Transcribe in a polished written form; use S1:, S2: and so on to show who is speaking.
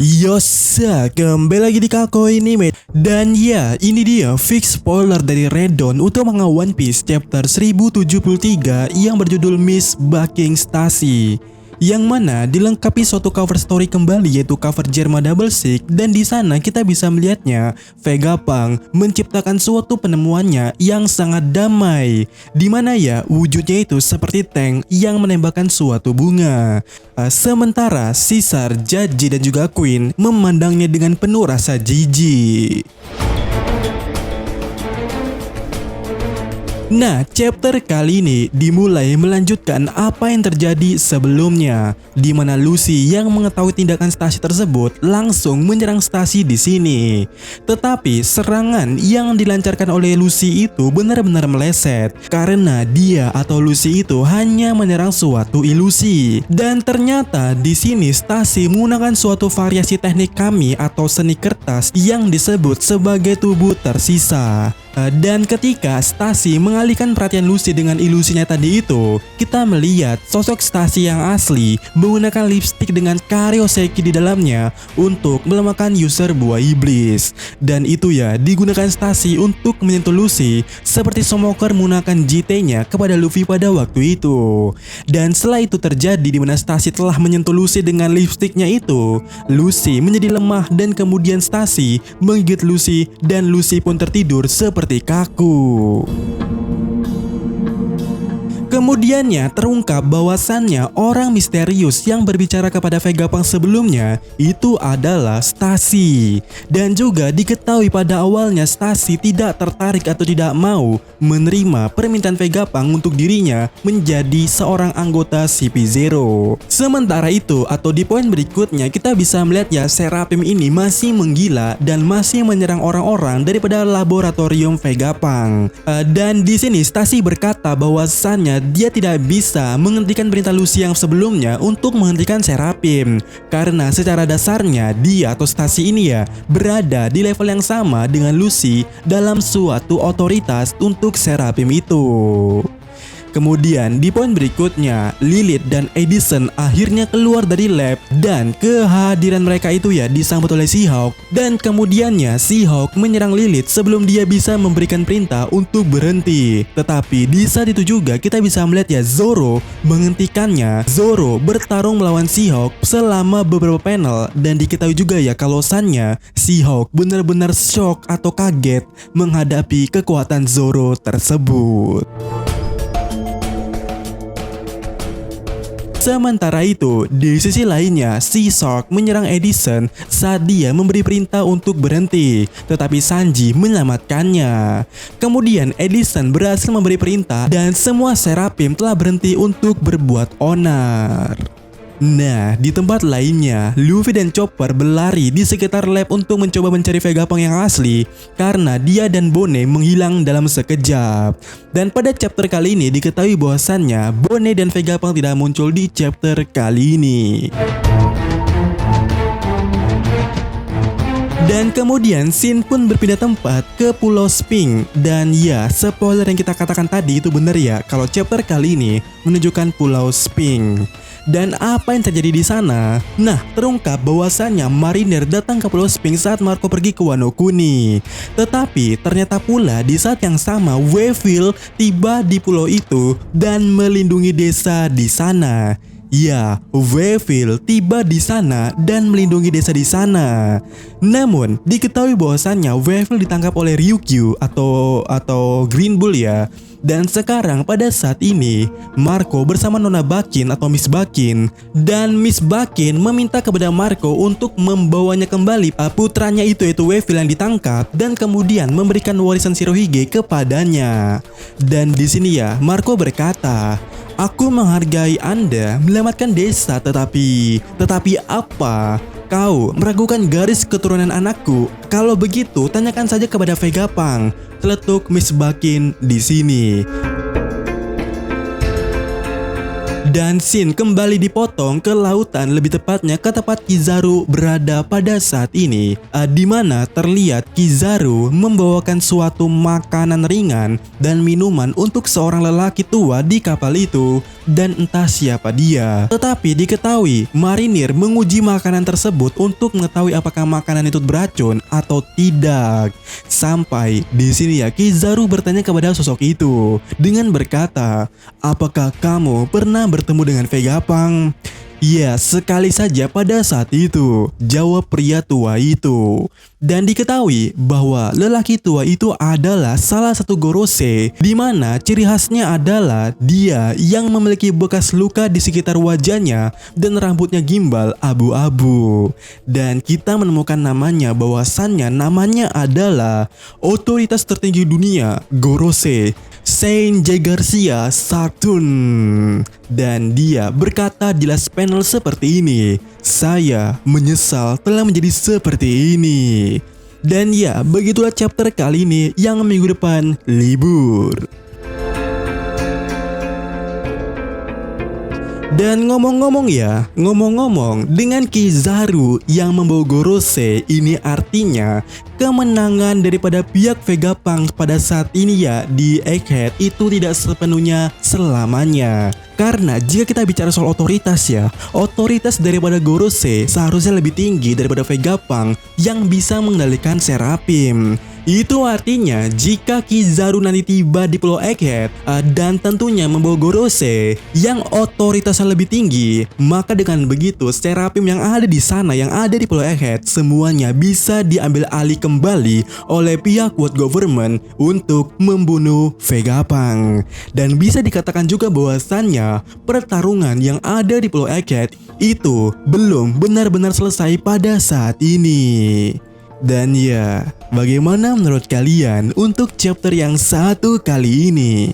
S1: Yosa, kembali lagi di Kako ini, mate. Dan ya, ini dia fix spoiler dari Red Dawn utama One Piece chapter 1073 yang berjudul Miss Bucking Stacy, yang mana dilengkapi suatu cover story kembali, yaitu cover Germa Double Six. Dan di sana kita bisa melihatnya Vegapunk menciptakan suatu penemuannya yang sangat damai, dimana ya wujudnya itu seperti tank yang menembakkan suatu bunga. Sementara Caesar, Judge dan juga Queen memandangnya dengan penuh rasa jijik. Nah, chapter kali ini dimulai melanjutkan apa yang terjadi sebelumnya, di mana Lucy yang mengetahui tindakan Stacy tersebut langsung menyerang Stacy di sini. Tetapi serangan yang dilancarkan oleh Lucy itu benar-benar meleset karena dia atau Lucy itu hanya menyerang suatu ilusi. Dan ternyata di sini Stacy menggunakan suatu variasi teknik kami atau seni kertas yang disebut sebagai tubuh tersisa. Dan ketika Stacy mengalihkan perhatian Lucy dengan ilusinya tadi itu, kita melihat sosok Stacy yang asli menggunakan lipstick dengan karyoseki di dalamnya untuk melemahkan user buah iblis. Dan itu ya digunakan Stacy untuk menyentuh Lucy seperti Smoker menggunakan JT-nya kepada Luffy pada waktu itu. Dan setelah itu terjadi di mana Stacy telah menyentuh Lucy dengan lipsticknya itu, Lucy menjadi lemah dan kemudian Stacy menggigit Lucy dan Lucy pun tertidur seperti kaku. Kemudiannya terungkap bahwasannya orang misterius yang berbicara kepada Vegapunk sebelumnya itu adalah Stacy. Dan juga diketahui pada awalnya Stacy tidak tertarik atau tidak mau menerima permintaan Vegapunk untuk dirinya menjadi seorang anggota CP0. Sementara itu atau di poin berikutnya kita bisa melihat ya Seraphim ini masih menggila dan masih menyerang orang-orang daripada laboratorium Vegapunk. Dan di sini Stacy berkata bahwasannya dia tidak bisa menghentikan perintah Lucy yang sebelumnya untuk menghentikan Seraphim, karena secara dasarnya dia atau Stacy ini ya berada di level yang sama dengan Lucy dalam suatu otoritas untuk Seraphim itu. Kemudian di poin berikutnya, Lilith dan Edison akhirnya keluar dari lab dan kehadiran mereka itu ya disambut oleh Seahawk. Dan kemudiannya Seahawk menyerang Lilith sebelum dia bisa memberikan perintah untuk berhenti. Tetapi di saat itu juga kita bisa melihat ya Zoro menghentikannya. Zoro bertarung melawan Seahawk selama beberapa panel dan diketahui juga ya kalau Sannya Seahawk benar-benar shock atau kaget menghadapi kekuatan Zoro tersebut. Sementara itu, di sisi lainnya, Caesar menyerang Edison saat dia memberi perintah untuk berhenti, tetapi Sanji menyelamatkannya. Kemudian Edison berhasil memberi perintah dan semua Seraphim telah berhenti untuk berbuat onar. Nah, di tempat lainnya, Luffy dan Chopper berlari di sekitar lab untuk mencoba mencari Vegapunk yang asli karena dia dan Bone menghilang dalam sekejap. Dan pada chapter kali ini diketahui bahwasannya Bone dan Vegapunk tidak muncul di chapter kali ini. Dan kemudian scene pun berpindah tempat ke Pulau Sphinx. Dan ya, spoiler yang kita katakan tadi itu benar ya, kalau chapter kali ini menunjukkan Pulau Sphinx. Dan apa yang terjadi di sana? Nah, terungkap bahwasannya Mariner datang ke Pulau Sphinx saat Marco pergi ke Wano Kuni. Tetapi ternyata pula di saat yang sama Weevil tiba di pulau itu dan melindungi desa di sana. Ya, Weevil tiba di sana dan melindungi desa di sana. Namun, diketahui bahwasannya Weevil ditangkap oleh Ryukyu atau Green Bull ya. Dan sekarang pada saat ini Marco bersama Nona Bakin atau Miss Bakin, dan Miss Bakin meminta kepada Marco untuk membawanya kembali putranya itu yaitu Weevil yang ditangkap dan kemudian memberikan warisan Shirohige kepadanya. Dan di sini ya Marco berkata, "Aku menghargai Anda menyelamatkan desa, tetapi apa? Kau meragukan garis keturunan anakku? Kalau begitu, tanyakan saja kepada Vegapunk," teletuk Miss Bakin di sini. Dan scene kembali dipotong ke lautan, lebih tepatnya ke tempat Kizaru berada pada saat ini, di mana terlihat Kizaru membawakan suatu makanan ringan dan minuman untuk seorang lelaki tua di kapal itu, dan entah siapa dia. Tetapi diketahui marinir menguji makanan tersebut untuk mengetahui apakah makanan itu beracun atau tidak. Sampai di sini ya Kizaru bertanya kepada sosok itu dengan berkata, "Apakah kamu pernah bertemu dengan Vegapunk?" "Ya, sekali saja pada saat itu," jawab pria tua itu. Dan diketahui bahwa lelaki tua itu adalah salah satu Gorosei, di mana ciri khasnya adalah dia yang memiliki bekas luka di sekitar wajahnya dan rambutnya gimbal abu-abu. Dan kita menemukan namanya, bahwasannya namanya adalah otoritas tertinggi dunia, Gorosei Saint J. Garcia Saturn. Dan dia berkata di last panel seperti ini, "Saya menyesal telah menjadi seperti ini." Dan ya, begitulah chapter kali ini yang minggu depan libur. Dan ngomong-ngomong dengan Kizaru yang membawa Gorosei, ini artinya kemenangan daripada pihak Vegapunk pada saat ini ya di Egghead itu tidak sepenuhnya selamanya. Karena jika kita bicara soal otoritas ya, otoritas daripada Gorosei seharusnya lebih tinggi daripada Vegapunk yang bisa mengendalikan Seraphim. Itu artinya jika Kizaru nanti tiba di Pulau Egghead dan tentunya membawa Gorosei yang otoritasnya lebih tinggi, maka dengan begitu Seraphim yang ada di sana, yang ada di Pulau Egghead, semuanya bisa diambil alih kembali oleh pihak World Government untuk membunuh Vegapunk. Dan bisa dikatakan juga bahwasannya pertarungan yang ada di Pulau Egghead itu belum benar-benar selesai pada saat ini. Dan ya, bagaimana menurut kalian untuk chapter yang satu kali ini?